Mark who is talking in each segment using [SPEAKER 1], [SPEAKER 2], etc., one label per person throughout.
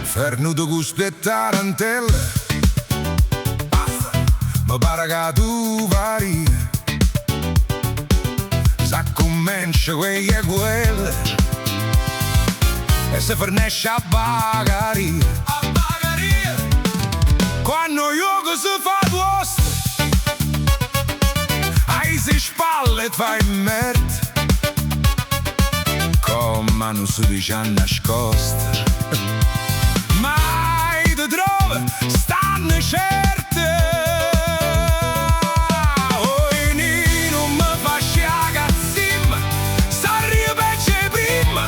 [SPEAKER 1] Fernuto gusto e tarantelle, ma pare che tu vari. Sa comincia quei e quelle, e se fornisce a bagaria. Quando io che si fa toast, ai si spalle e fai merda, come non si dice a nascosta. Mai te trova, stanno certe. Oi ni non mi facci a cazzim, s'arriva pece prima.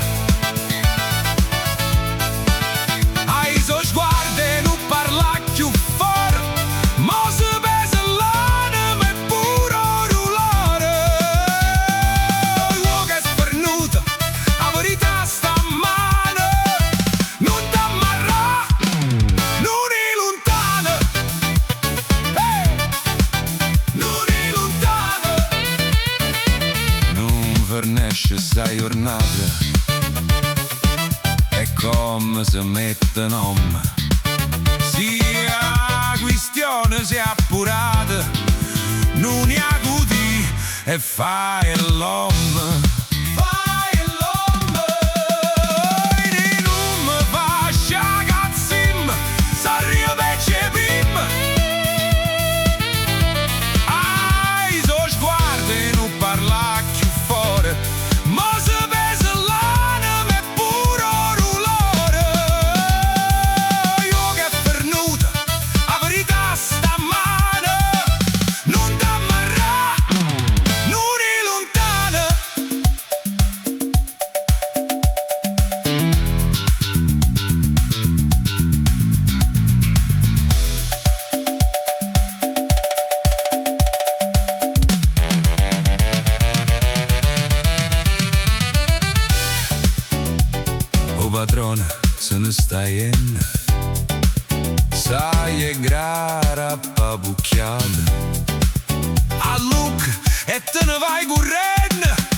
[SPEAKER 1] Ai so sguarde non parla più fuori, mo si pesa l'anima e pure rulare. Io che è spernuta, la verità sta a mano, non t'ammarrà, non è lontana, non è lontana. Non fornisce sta giornata, è come se mette nome. Sia questione si è appurata, non è acuti e fai l'uomo. Fai l'uomo. E non mi facci a cazzim, s'arriva pece prima. Ai so sguardi non parla più fuori, ma si pesa l'anima e pure rulore. Io che è fernuta, la verità sta a mano, non t'ammarrà, non è lontana. O padrone se ne sta in, sai è grara papucchiata. A look e te ne vai correndo.